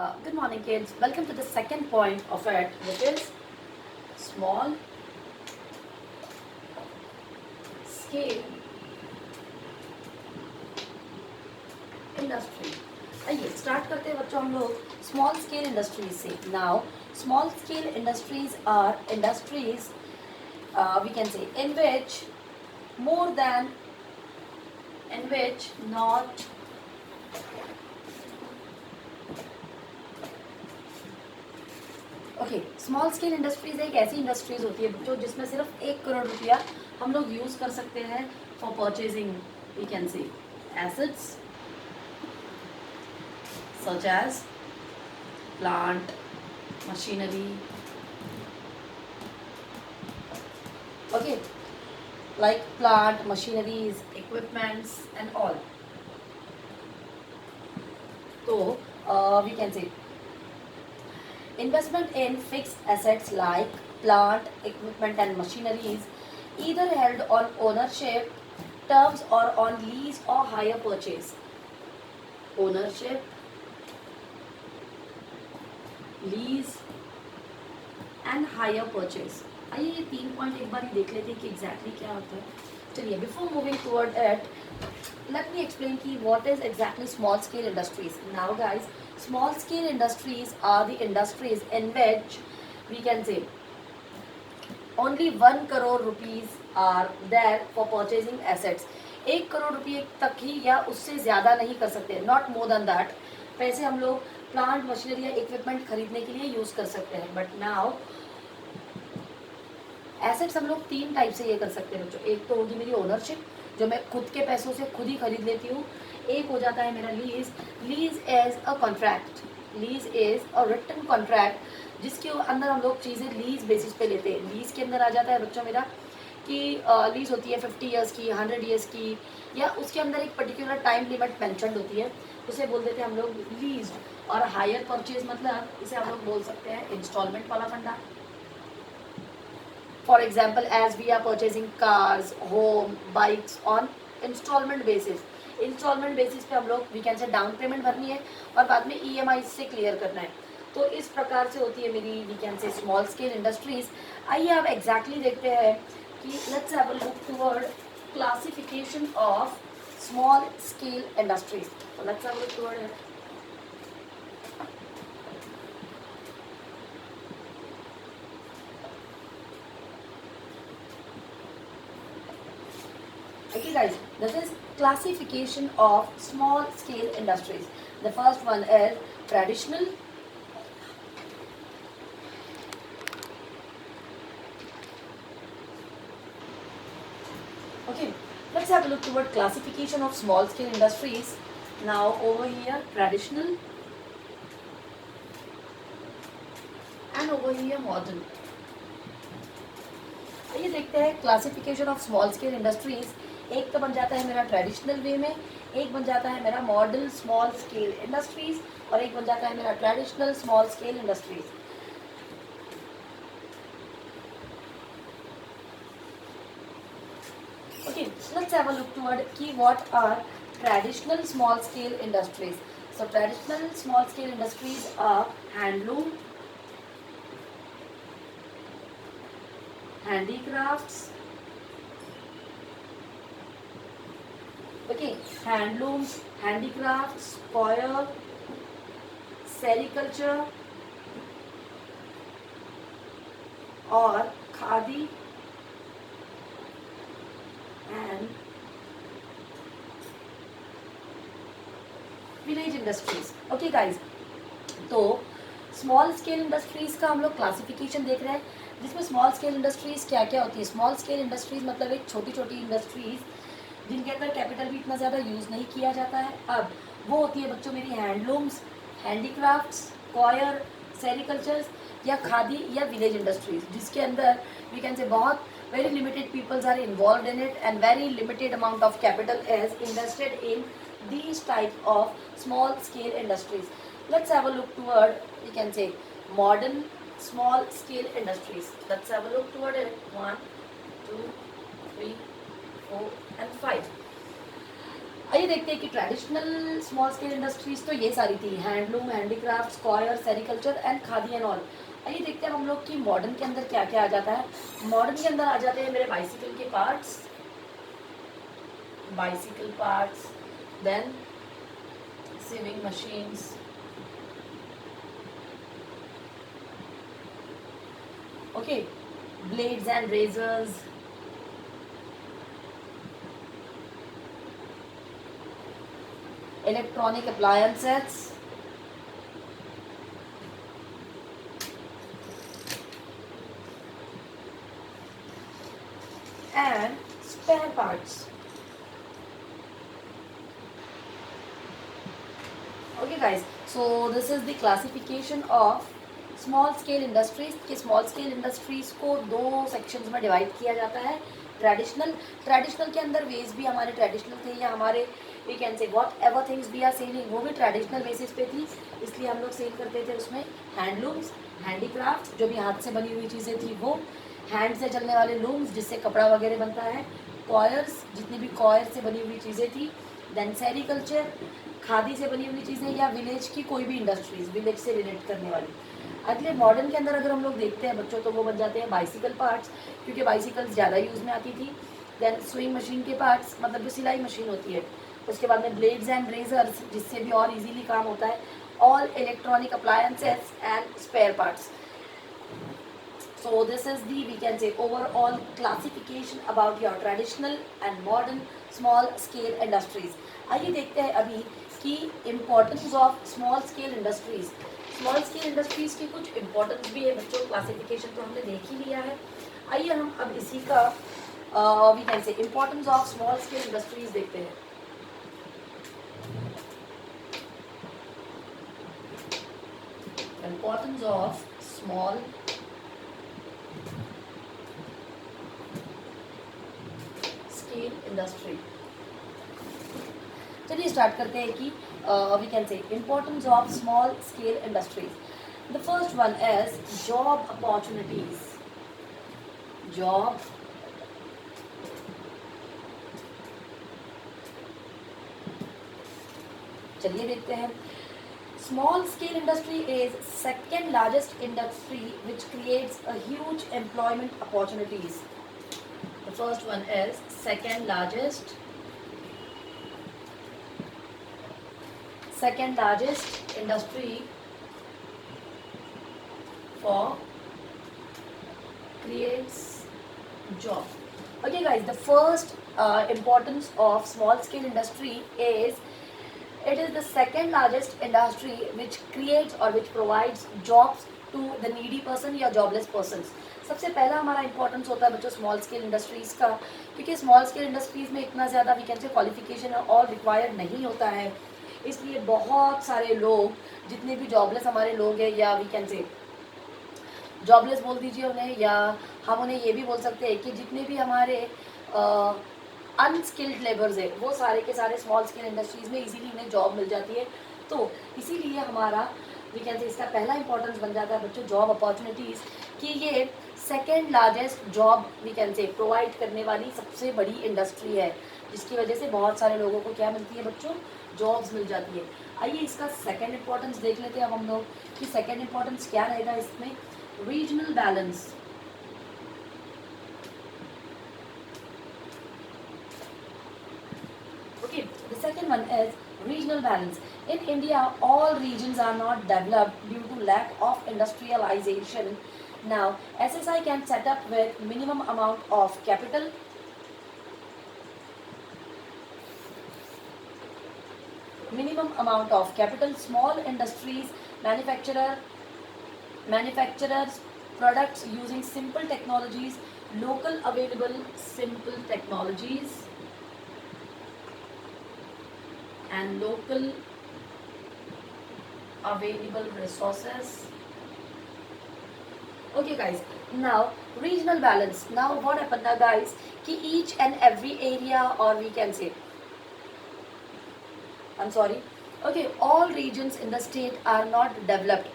Good morning, kids. Welcome to the second point of it, which is small scale industry. आइए start करते हैं बच्चों हम लोग स्मॉल स्केल इंडस्ट्रीज से. Now small scale industries are industries we can say in which more than in which not okay. Small scale industries एक ऐसी industries होती है बच्चों जिसमें सिर्फ 1 करोड़ रुपया हम लोग यूज़ कर सकते हैं for purchasing we can say assets such as plant machinery. Okay, like plant machineries equipments and all. So we can say investment in fixed assets like plant equipment and machineries either held on ownership terms or on lease or hire purchase. Ownership, lease and hire purchase. आइए ये 3 point एक बार ही देख लेते हैं कि exactly क्या होता है. चलिए before moving toward it let me explain ki what is exactly small scale industries. Now guys, small scale industries are the industries in which we can say only 1 crore rupees are there for purchasing assets. 1 crore रुपये तक ही या उससे ज़्यादा नहीं कर सकते, not more than that. पैसे हम लोग प्लांट मशीनरी या इक्विपमेंट खरीदने के लिए यूज़ कर सकते हैं. बट नाउ एसेट्स हम लोग 3 टाइप से ये कर सकते हैं बच्चों. एक तो होगी मेरी ओनरशिप, जो मैं खुद के पैसों से खुद ही खरीद लेती हूँ. एक हो जाता है मेरा lease. Lease as a contract. Lease is a written contract जिसके अंदर हम लोग चीज़ें लीज बेसिस पे लेते हैं. लीज के अंदर आ जाता है बच्चों मेरा कि लीज होती है 50 ईयर्स की, 100 ईयर्स की, या उसके अंदर एक पर्टिकुलर टाइम लिमिट मैंशनड होती है, उसे बोल देते हैं हम लोग लीज. और हायर परचेज मतलब इसे हम लोग बोल सकते हैं इंस्टॉलमेंट वाला फंडा. For example, as we are purchasing cars, home, bikes on installment basis. Installment basis पे हम लोग we can say down payment भरनी है और बाद में EMI से क्लियर करना है. तो इस प्रकार से होती है मेरी we can say small scale industries. आइए आप एग्जैक्टली देखते हैं कि let's have a look toward classification of small scale industries. So let's have a look toward it. Okay guys, this is classification of small scale industries. The first one is traditional, okay. Let's have a look toward classification of small scale industries. Now over here traditional and over here modern. ये देखते हैं classification of small scale industries. एक तो बन जाता है मेरा traditional way में, एक बन जाता है मेरा मॉडल स्मॉल स्केल इंडस्ट्रीज, और एक बन जाता है मेरा traditional small scale industries. Okay, let's have a look toward की what are traditional small scale industries. So traditional small scale industries are handloom, handicrafts, okay, handlooms, handicrafts, coir, sericulture और khadi and village industries. Okay guys, तो small scale industries का हम लोग classification देख रहे हैं जिसमें स्मॉल स्केल इंडस्ट्रीज क्या क्या होती है. स्मॉल स्केल इंडस्ट्रीज मतलब एक छोटी छोटी इंडस्ट्रीज जिनके अंदर कैपिटल भी इतना ज़्यादा यूज़ नहीं किया जाता है. अब वो होती है बच्चों मेरी हैंडलूम्स, हैंडीक्राफ्ट्स, कॉयर, सेरिकल्चर्स या खादी या विलेज इंडस्ट्रीज जिसके अंदर वी कैन से बहुत very limited peoples are involve in it and very limited amount of capital is invested in these type of small scale industries. Let's have a look toward we can say modern small scale industries. Let's have a look toward it. 1 2 3 4 and 5. आइए देखते हैं कि traditional small scale industries तो ये सारी थी, handloom, handicraft, coir, sericulture and khadi and all. आइए देखते हैं हम लोग कि मॉडर्न के अंदर क्या क्या आ जाता है। मॉडर्न के अंदर आ जाते हैं मेरे बाइसिकल के parts, bicycle parts, then sewing machines, okay, blades and razors, electronic appliances, and spare parts. Okay guys, so this is the classification of small scale industries के। स्मॉल स्केल इंडस्ट्रीज को दो sections में divide किया जाता है। Traditional के अंदर veg भी हमारे ट्रेडिशनल थे, या हमारे we can say whatever things we are selling वो भी ट्रेडिशनल बेसिस पे थी, इसलिए हम लोग सेल करते थे उसमें हैंडलूम्स, हैंडीक्राफ्ट जो भी हाथ से बनी हुई चीज़ें थी वो, हैंड से चलने वाले लूम्स जिससे कपड़ा वगैरह बनता है, कॉयर्स जितनी भी कॉयर से बनी हुई चीज़ें थी, देन सेरिकल्चर खादी से बनी हुई चीज़ें, या विलेज की कोई भी इंडस्ट्रीज विलेज से रिलेट करने वाली। अगले मॉडर्न के अंदर अगर हम लोग देखते हैं बच्चों तो वो बन जाते हैं बाइसिकल पार्ट्स, क्योंकि बाइसिकल्स ज़्यादा यूज़ में आती थी। देन स्विंग मशीन के पार्ट्स मतलब जो सिलाई मशीन होती है, उसके बाद में ब्लेड्स एंड रेजर्स जिससे भी और इजीली काम होता है, all electronic appliances and spare parts. So this is the we can say overall classification about your traditional and modern small scale industries. आइए देखते हैं अभी कि importance of small scale industries. Small scale industries की कुछ importance भी है बच्चों। क्लासिफिकेशन तो हमने देख ही लिया है। आइए हम अब इसी का we can say importance of small scale industries देखते हैं। Importance of small scale industry. चलिए स्टार्ट करते हैं कि we can say importance of small scale industries. The first one is job opportunities. Job चलिए देखते हैं। Small scale industry is second largest industry which creates a huge employment opportunities. The first one is second largest industry for creates job. Okay guys, the first importance of small scale industry is it is the second largest industry which creates or which provides jobs to the needy person या jobless persons. सबसे पहला हमारा importance होता है बच्चों small scale industries का, क्योंकि small scale industries में इतना ज़्यादा वी कैन से क्वालिफिकेशन और रिक्वायर्ड नहीं होता है, इसलिए बहुत सारे लोग जितने भी जॉबलेस हमारे लोग हैं, या वी कैन से जॉबलेस बोल दीजिए उन्हें, या हम उन्हें ये भी बोल सकते हैं कि जितने भी हमारे अनस्किल्ड लेबर्स है वो सारे के सारे स्मॉल स्केल इंडस्ट्रीज़ में इजीली उन्हें जॉब मिल जाती है। तो इसीलिए हमारा वी कैन से इसका पहला इंपॉर्टेंस बन जाता है बच्चों जॉब अपॉर्चुनिटीज़, कि ये second largest job we can say provide करने वाली सबसे बड़ी इंडस्ट्री है, जिसकी वजह से बहुत सारे लोगों को क्या मिलती है बच्चों, जॉब्स मिल जाती है। आइए इसका सेकेंड इंपॉर्टेंस देख लेते हैं अब हम लोग कि सेकेंड इंपॉर्टेंस क्या रहेगा इसमें। Regional balance. Okay, the second one is regional balance. In India, all regions are not developed due to lack of industrialization. Now, SSI can set up with minimum amount of capital, small industries, manufacturers, products using simple technologies, local available simple technologies, and local available resources. Okay guys, now regional balance. Now what happened now guys, कि each and every area, or we can say, I'm sorry, okay, all regions in the state are not developed.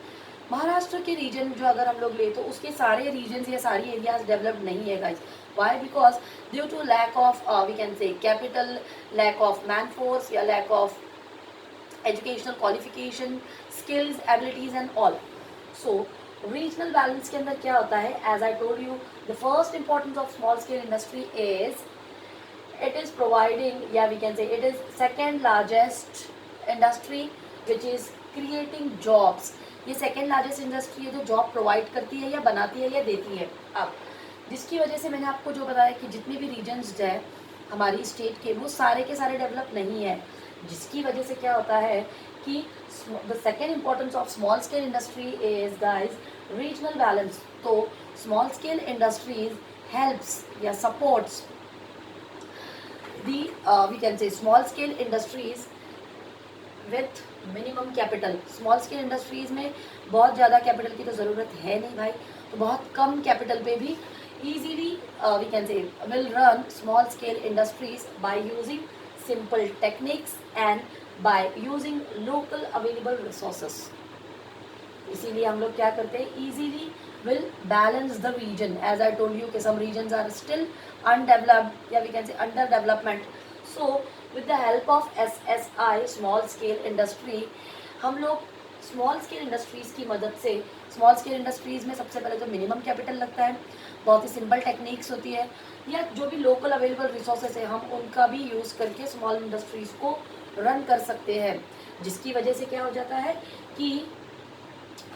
Maharashtra के reason जो अगर हम लोग ले तो उसके सारे रीजन्स या सारी एरियाज डेवलप्ड नहीं है guys. Why? Because due to lack of we can say capital, lack of man force या lack of educational qualification, skills, abilities and all. So regional balance के अंदर क्या होता है, as I told you, the first importance of small scale industry is it is providing, yeah, we can say it is second largest industry which is creating jobs. ये second largest industry है जो job provide करती है या बनाती है या देती है. अब जिसकी वजह से मैंने आपको जो बताया कि जितने भी रीजन्स है हमारी स्टेट के वो सारे के सारे डेवलप नहीं है, जिसकी वजह से क्या होता है कि the second importance of small scale industry is guys regional balance. तो स्मॉल स्केल इंडस्ट्रीज हेल्प्स या supports the we can say small scale industries with minimum capital. small scale industries में बहुत ज़्यादा कैपिटल की तो ज़रूरत है नहीं भाई, तो बहुत कम कैपिटल पे भी easily we can say will run small scale industries by using simple techniques and by using local available resources. इसीलिए हम लोग क्या करते हैं, easily will balance the region. As I told you कि some regions are still undeveloped, या we can say under development. So with the help of SSI small scale industry, हम लोग स्मॉल स्केल इंडस्ट्रीज़ की मदद से, small scale industries में सबसे पहले तो मिनिमम कैपिटल लगता है, बहुत ही सिंपल टेक्निक्स होती है, या जो भी लोकल अवेलेबल रिसोर्सेज है हम उनका भी यूज़ करके स्मॉल इंडस्ट्रीज़ को रन कर सकते हैं. जिसकी वजह से क्या हो जाता है कि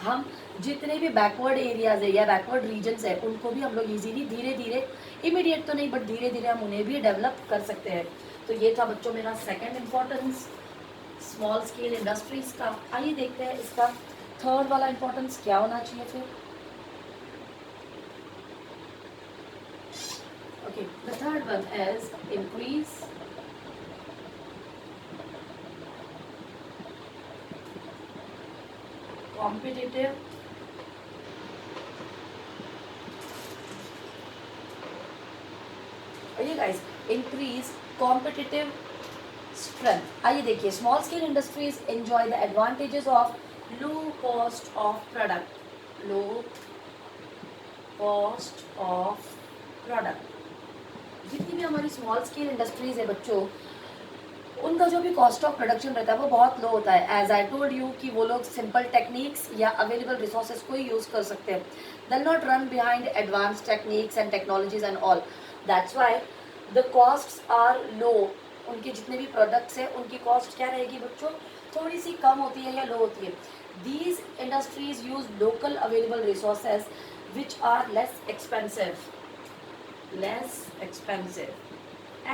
हम जितने भी बैकवर्ड एरियाज़ है या बैकवर्ड रीजन्स है उनको भी हम लोग इजीली धीरे धीरे, इमीडिएट तो नहीं बट धीरे धीरे हम उन्हें भी डेवलप कर सकते हैं. तो ये था बच्चों मेरा second importance small scale industries का. आइए देखते हैं इसका थर्ड वाला इम्पोर्टेंस क्या होना चाहिए फिर. Okay, the third one is increase competitive ये गाइस इंक्रीज कॉम्पिटिटिव स्ट्रेंथ. आइए देखिए, small scale industries enjoy the advantages of low cost of product. Low cost of product. जितनी भी हमारी स्मॉल स्केल इंडस्ट्रीज है बच्चों, उनका जो भी कॉस्ट ऑफ प्रोडक्शन रहता है वो बहुत लो होता है. एज आई टोल्ड यू कि वो लोग सिंपल टेक्निक्स या अवेलेबल रिसोर्सेज को ही यूज़ कर सकते हैं. They not run behind advance techniques and technologies and all. That's why the costs are low. उनके जितने भी प्रोडक्ट्स हैं उनकी कॉस्ट क्या रहेगी बच्चों, थोड़ी सी कम होती है या लो होती है. These industries use local available resources which are less expensive.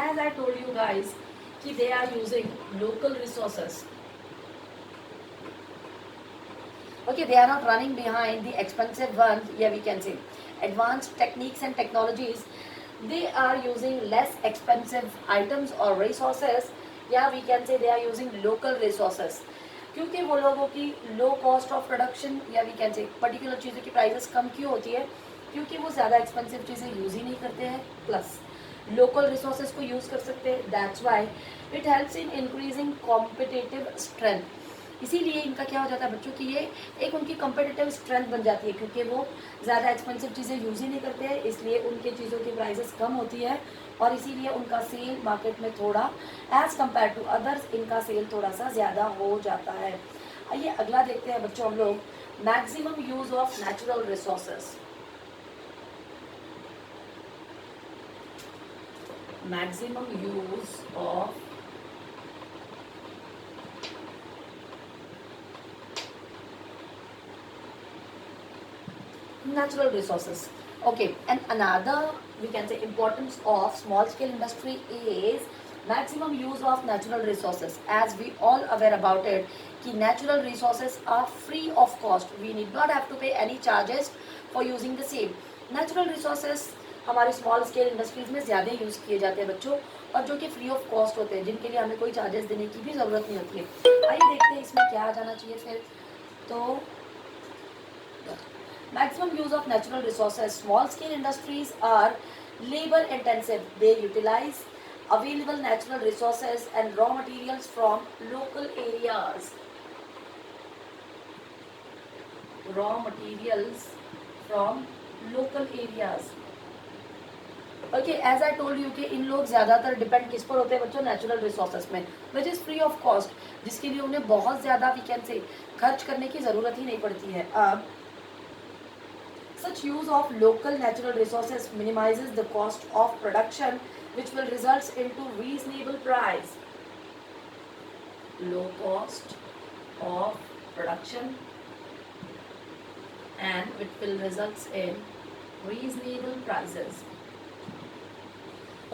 As I told you guys कि they are using local resources. Okay, they are not running behind the expensive ones, yeah, we can say advanced techniques and technologies. They are using less expensive items or resources, yeah, we can say they are using local resources. क्योंकि वो लोगों की low cost of production या we can से particular चीज़ों की prices कम क्यों होती है, क्योंकि वो ज़्यादा एक्सपेंसिव चीज़ें यूज़ ही नहीं करते हैं, प्लस लोकल रिसोर्सेज को यूज़ कर सकते हैं. That's why it helps in increasing competitive strength. इसीलिए इनका क्या हो जाता है बच्चों कि ये एक उनकी कॉम्पिटिटिव स्ट्रेंथ बन जाती है, क्योंकि वो ज़्यादा एक्सपेंसिव चीज़ें यूज़ ही नहीं करते हैं, इसलिए उनके चीज़ों की प्राइसेस कम होती है और इसीलिए उनका सेल मार्केट में थोड़ा एज़ कम्पेयर टू अदर्स इनका सेल थोड़ा सा ज़्यादा हो जाता है. आइए अगला देखते हैं बच्चों हम लोग, maximum use of natural resources. maximum use of natural resources. Okay, and another we can say importance of small scale industry is maximum use of natural resources. As we all aware about it कि natural resources are free of cost. We need not have to pay any charges for using the same. Natural resources हमारे small scale industries में ज़्यादा use किए जाते हैं बच्चों, और जो कि फ्री ऑफ कॉस्ट होते हैं, जिनके लिए हमें कोई चार्जेस देने की भी ज़रूरत नहीं होती है. आइए देखते हैं इसमें क्या आ जाना चाहिए फिर. तो maximum use of natural resources. Small scale industries are labour intensive. They utilise available natural resources and raw materials from local areas. raw materials from local areas. Okay, as I told you कि इन लोग ज़्यादातर depend किस पर होते हैं बच्चों, natural resources में, which is free of cost, जिसके लिए उन्हें बहुत ज़्यादा वी कैन से खर्च करने की ज़रूरत ही नहीं पड़ती है. अब such use of local natural resources minimizes the cost of production, which will result into reasonable price. Low cost of production and it will result in reasonable prices.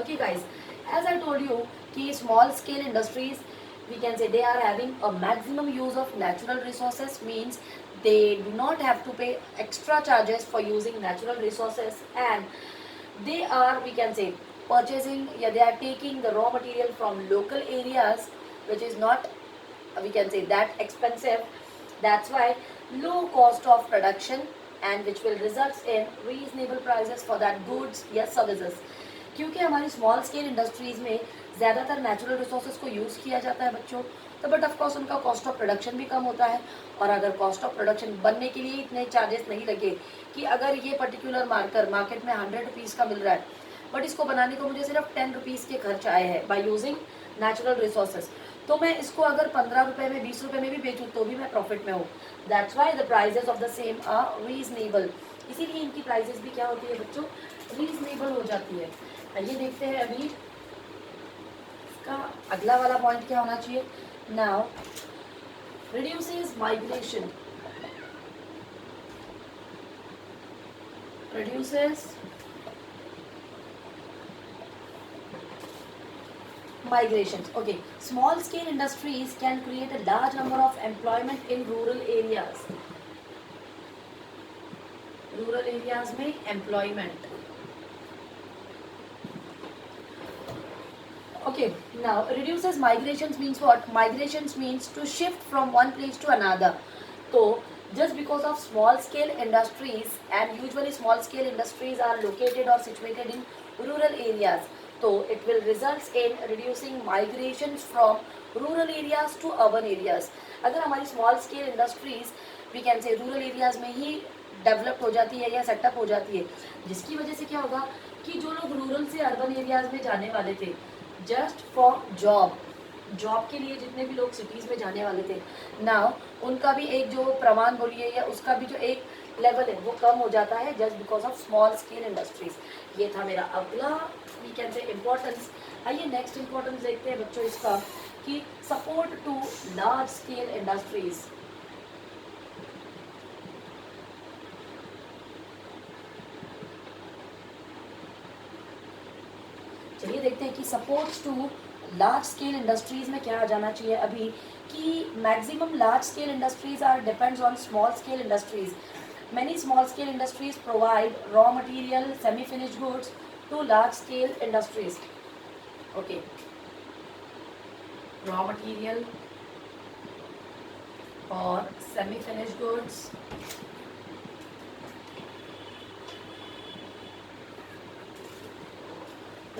Okay guys, as I told you कि small scale industries we can say they are having a maximum use of natural resources, means they do not have to pay extra charges for using natural resources, and they are we can say purchasing, yeah, they are taking the raw material from local areas, which is not we can say that expensive. That's why low cost of production and which will result in reasonable prices for that goods या services. क्योंकि हमारी small scale industries में ज़्यादातर natural resources को use किया जाता है बच्चों, तो बट ऑफकोर्स उनका कॉस्ट ऑफ प्रोडक्शन भी कम होता है. और अगर कॉस्ट ऑफ प्रोडक्शन बनने के लिए इतने चार्जेस नहीं लगे कि अगर ये पर्टिकुलर मार्कर मार्केट में 100 रुपीज़ का मिल रहा है बट इसको बनाने को मुझे सिर्फ 10 रुपीज़ के खर्च आए हैं बाय यूजिंग नेचुरल रिसोर्सेज, तो मैं इसको अगर 15 रुपये में 20 रुपये में भी बेचूँ तो भी मैं प्रॉफिट में हूँ. That's why the prices of the same are reasonable. इसीलिए इनकी प्राइजेस भी क्या होती है बच्चों, रीजनेबल हो जाती है. ये देखते हैं अभी इसका अगला वाला पॉइंट क्या होना चाहिए. Now reduces migration, reduces migrations. Okay, small scale industries can create a large number of employment in rural areas. Rural areas में employment. Okay, now reduces migrations means what? Migrations means to shift from one place to another. So just because of small scale industries, and usually small scale industries are located or situated in rural areas, so it will result in reducing migrations from rural areas to urban areas. अगर हमारी small scale industries we can say rural areas में ही develop हो जाती है या setup हो जाती है, जिसकी वजह से क्या होगा कि जो लोग रूरल से अर्बन एरियाज में जाने वाले थे जस्ट फॉर जॉब के लिए, जितने भी लोग सिटीज़ में जाने वाले थे, नाउ उनका भी एक जो प्रमाण बोलिए या उसका भी जो एक लेवल है वो कम हो जाता है just because of small scale industries. ये था मेरा अगला वी कैन से इम्पोर्टेंस. आइए नेक्स्ट इम्पोर्टेंस देखते हैं बच्चों इसका कि support to large scale industries. चलिए देखते हैं कि supports to large scale industries में क्या आ जाना चाहिए अभी कि maximum large scale industries are depends on small scale industries. Many small scale industries provide raw material semi finished goods to large scale industries. Okay, raw material और semi finished goods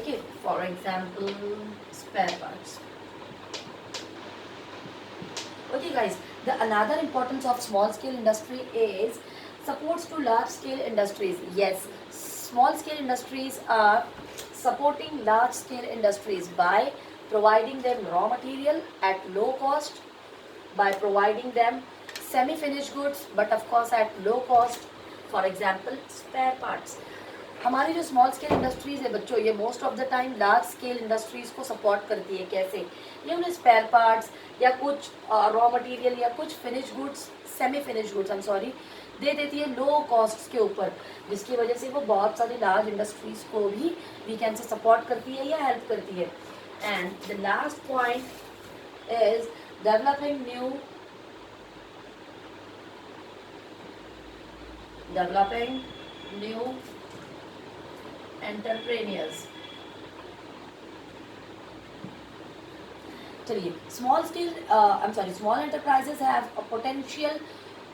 okay, for example spare parts. Okay guys, the another importance of small scale industry is supports to large scale industries. Yes, small scale industries are supporting large scale industries by providing them raw material at low cost, by providing them semi finished goods but of course at low cost. For example spare parts. हमारी जो small scale industries है बच्चों ये most of the time large scale industries को support करती है. कैसे? ये उन्हें स्पेयर पार्ट्स या कुछ रॉ मटेरियल या कुछ finish goods, semi finish goods दे देती है लो कॉस्ट के ऊपर, जिसकी वजह से वो बहुत सारी लार्ज इंडस्ट्रीज़ को भी वी कैन से सपोर्ट करती है या हेल्प करती है. And the last point is developing new entrepreneurs. चलिए, small enterprises have a potential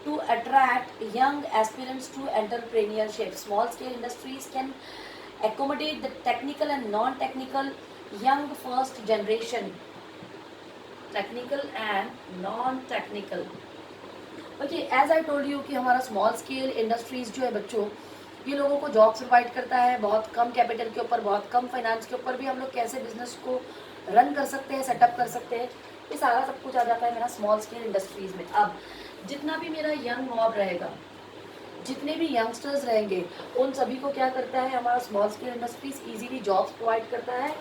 to attract young aspirants to entrepreneurship. Small scale industries can accommodate the technical and non-technical young first generation. Technical and non-technical okay, as I told you कि हमारा small scale industries जो है बच्चों, ये लोगों को job provide करता है, बहुत कम कैपिटल के ऊपर, बहुत कम फाइनेंस के ऊपर भी हम लोग कैसे बिजनेस को रन कर सकते हैं, सेटअप कर सकते हैं, ये सारा सब कुछ आ जाता है मेरा स्मॉल स्केल इंडस्ट्रीज में। अब जितना भी मेरा यंग मॉब रहेगा, जितने भी यंगस्टर्स रहेंगे, उन सभी को क्या करता है हमारा small scale industries easily jobs provide करता है,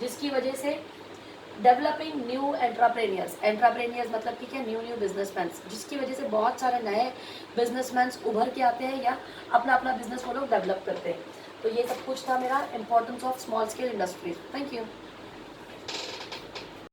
जिसकी वजह से डेवलपिंग न्यू एंट्राप्रेनियर्स मतलब कि क्या, न्यू बिजनेसमैन, जिसकी वजह से बहुत सारे नए बिजनेसमैन उभर के आते हैं या अपना अपना बिजनेस वो लोग डेवलप करते हैं। तो ये सब कुछ था मेरा importance of small scale industries. Thank you.